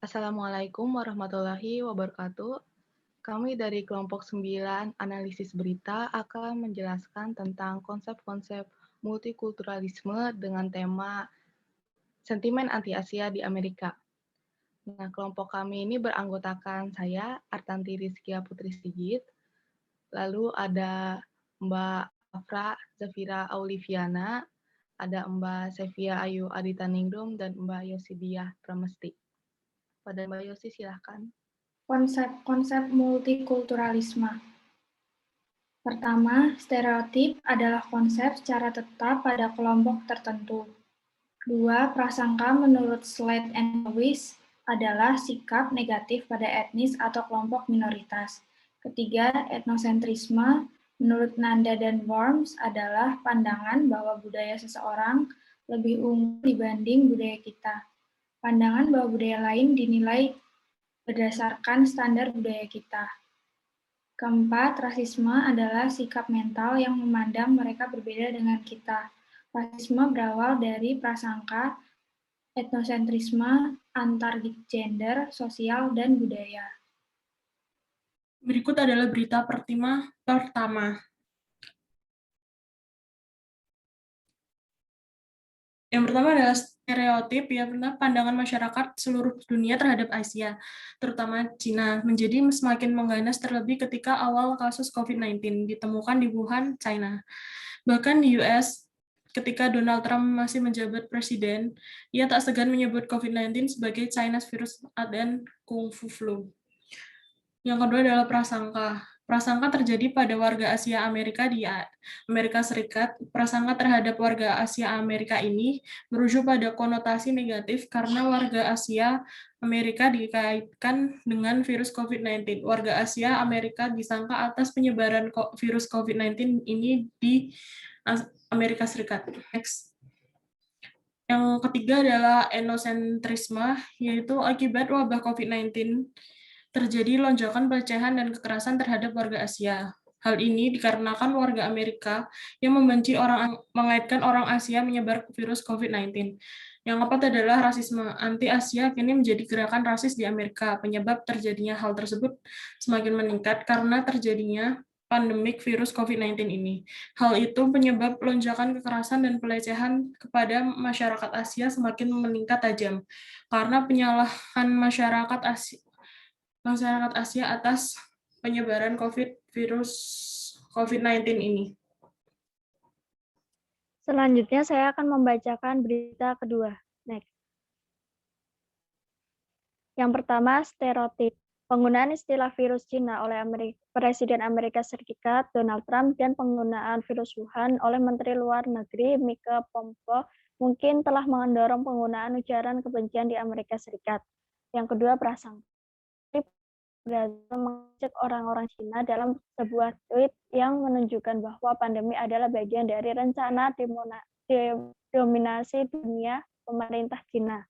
Assalamualaikum warahmatullahi wabarakatuh. Kami dari kelompok 9 analisis berita akan menjelaskan tentang konsep-konsep multikulturalisme dengan tema sentimen anti-Asia di Amerika. Nah, kelompok kami ini beranggotakan saya, Artanti Rizkia Putri Sigit, lalu ada Mbak Afra Zafira Auliviana, ada Mbak Sevia Ayu Adita Ningrum, dan Mbak Yosidiah Pramesti. Pada Mbak Yosi silahkan. Konsep-konsep multikulturalisme. Pertama, stereotip adalah konsep secara tetap pada kelompok tertentu. Dua, prasangka menurut Slade and Lewis adalah sikap negatif pada etnis atau kelompok minoritas. Ketiga, etnosentrisme menurut Nanda dan Worms adalah pandangan bahwa budaya seseorang lebih unggul dibanding budaya kita. Pandangan bahwa budaya lain dinilai berdasarkan standar budaya kita. Keempat, rasisme adalah sikap mental yang memandang mereka berbeda dengan kita. Rasisme berawal dari prasangka, etnosentrisme, antar gender, sosial, dan budaya. Berikut adalah berita pertama. Yang pertama adalah stereotip, ya benar, pandangan masyarakat seluruh dunia terhadap Asia, terutama Cina, menjadi semakin mengganas terlebih ketika awal kasus COVID-19 ditemukan di Wuhan, China. Bahkan di US, ketika Donald Trump masih menjabat presiden, ia tak segan menyebut COVID-19 sebagai China's virus dan Kung Fu flu. Yang kedua adalah prasangka. Prasangka terjadi pada warga Asia Amerika di Amerika Serikat. Prasangka terhadap warga Asia Amerika ini merujuk pada konotasi negatif karena warga Asia Amerika dikaitkan dengan virus COVID-19. Warga Asia Amerika disangka atas penyebaran virus COVID-19 ini di Amerika Serikat. Next. Yang ketiga adalah etnosentrisme, yaitu akibat wabah COVID-19 terjadi lonjakan pelecehan dan kekerasan terhadap warga Asia. Hal ini dikarenakan warga Amerika yang mengaitkan orang Asia menyebar virus COVID-19. Yang keempat adalah rasisme. Anti-Asia kini menjadi gerakan rasis di Amerika. Penyebab terjadinya hal tersebut semakin meningkat karena terjadinya pandemik virus COVID-19 ini. Hal itu penyebab lonjakan kekerasan dan pelecehan kepada masyarakat Asia semakin meningkat tajam karena penyalahan masyarakat Asia atas penyebaran virus COVID-19 ini. Selanjutnya saya akan membacakan berita kedua. Next. Yang pertama, stereotip. Penggunaan istilah virus Cina oleh Presiden Amerika Serikat Donald Trump dan penggunaan virus Wuhan oleh Menteri Luar Negeri Mike Pompeo mungkin telah mendorong penggunaan ujaran kebencian di Amerika Serikat. Yang kedua, prasangka. Mengajak orang-orang Cina dalam sebuah tweet yang menunjukkan bahwa pandemi adalah bagian dari rencana dominasi dunia pemerintah Cina.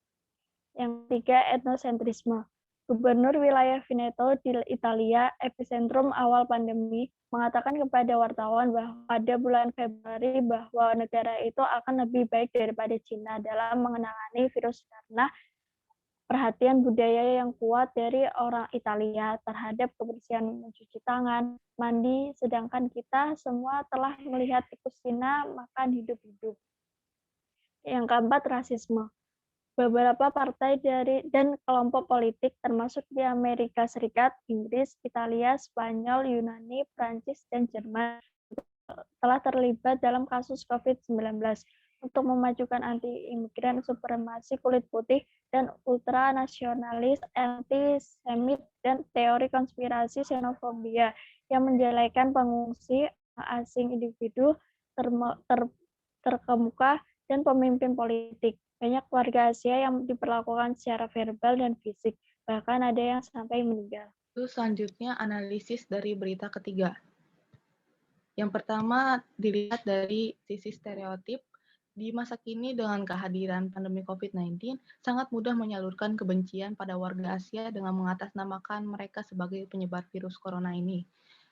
Yang ketiga, etnosentrisme. Gubernur wilayah Veneto di Italia, epicentrum awal pandemi, mengatakan kepada wartawan bahwa pada bulan Februari bahwa negara itu akan lebih baik daripada Cina dalam menangani virus karena perhatian budaya yang kuat dari orang Italia terhadap kebersihan mencuci tangan, mandi, sedangkan kita semua telah melihat tikus Cina makan hidup-hidup. Yang keempat, rasisme. Beberapa partai dan kelompok politik termasuk di Amerika Serikat, Inggris, Italia, Spanyol, Yunani, Prancis, dan Jerman telah terlibat dalam kasus COVID-19 untuk memajukan anti-imigran, supremasi kulit putih, dan ultranasionalis, antisemit, dan teori konspirasi xenofobia yang menjelekan pengungsi asing, individu terkemuka, dan pemimpin politik. Banyak warga Asia yang diperlakukan secara verbal dan fisik, bahkan ada yang sampai meninggal. Lalu selanjutnya analisis dari berita ketiga. Yang pertama dilihat dari sisi stereotip. Di masa kini dengan kehadiran pandemi COVID-19, sangat mudah menyalurkan kebencian pada warga Asia dengan mengatasnamakan mereka sebagai penyebar virus corona ini.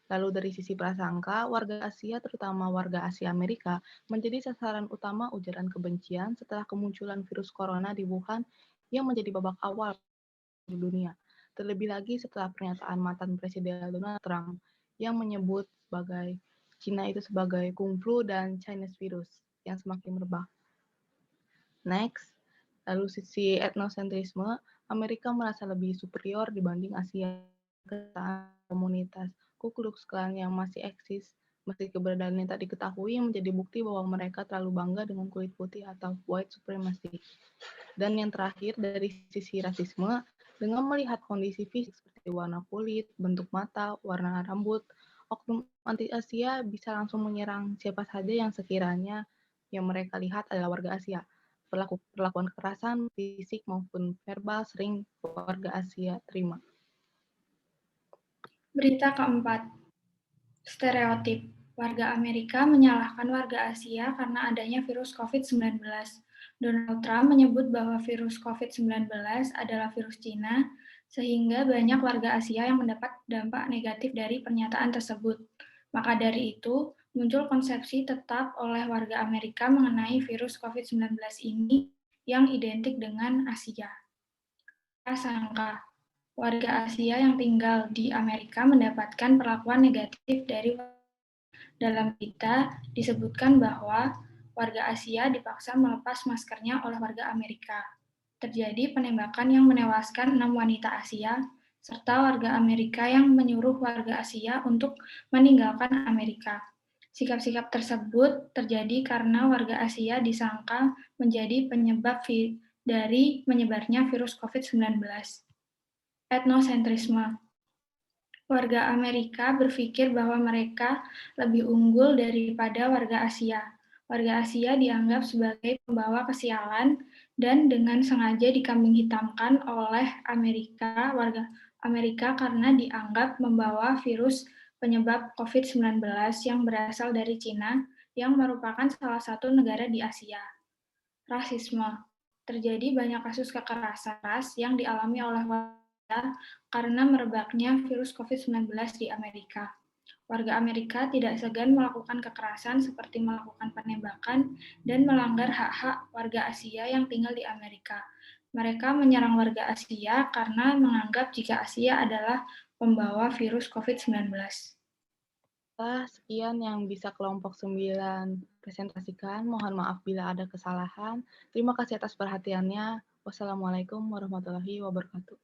Lalu dari sisi prasangka, warga Asia, terutama warga Asia Amerika, menjadi sasaran utama ujaran kebencian setelah kemunculan virus corona di Wuhan yang menjadi babak awal dunia. Terlebih lagi setelah pernyataan mantan Presiden Donald Trump yang menyebut Cina itu sebagai kung flu dan Chinese virus yang semakin merebak. Next, lalu sisi etnosentrisme, Amerika merasa lebih superior dibanding Asia. Komunitas Ku Klux Klan yang masih eksis, meski keberadaannya tak diketahui, menjadi bukti bahwa mereka terlalu bangga dengan kulit putih atau white supremacy. Dan yang terakhir, dari sisi rasisme, dengan melihat kondisi fisik seperti warna kulit, bentuk mata, warna rambut, oknum anti-Asia bisa langsung menyerang siapa saja yang sekiranya yang mereka lihat adalah warga Asia. Perlakuan kekerasan fisik maupun verbal sering warga Asia terima. Berita keempat, stereotip. Warga Amerika menyalahkan warga Asia karena adanya virus COVID-19. Donald Trump menyebut bahwa virus COVID-19 adalah virus Cina, sehingga banyak warga Asia yang mendapat dampak negatif dari pernyataan tersebut. Maka dari itu, muncul konsepsi tetap oleh warga Amerika mengenai virus COVID-19 ini yang identik dengan Asia. Prasangka. Warga Asia yang tinggal di Amerika mendapatkan perlakuan negatif dari dalam berita disebutkan bahwa warga Asia dipaksa melepas maskernya oleh warga Amerika. Terjadi penembakan yang menewaskan 6 wanita Asia, serta warga Amerika yang menyuruh warga Asia untuk meninggalkan Amerika. Sikap-sikap tersebut terjadi karena warga Asia disangka menjadi penyebab dari menyebarnya virus COVID-19. Etnosentrisme. Warga Amerika berpikir bahwa mereka lebih unggul daripada warga Asia. Warga Asia dianggap sebagai pembawa kesialan dan dengan sengaja dikambing hitamkan oleh warga Amerika karena dianggap membawa virus penyebab COVID-19 yang berasal dari Cina, yang merupakan salah satu negara di Asia. Rasisme. Terjadi banyak kasus kekerasan ras yang dialami oleh warga karena merebaknya virus COVID-19 di Amerika. Warga Amerika tidak segan melakukan kekerasan seperti melakukan penembakan dan melanggar hak-hak warga Asia yang tinggal di Amerika. Mereka menyerang warga Asia karena menganggap jika Asia adalah pembawa virus COVID-19. Sekian yang bisa kelompok 9 presentasikan. Mohon maaf bila ada kesalahan. Terima kasih atas perhatiannya. Wassalamualaikum warahmatullahi wabarakatuh.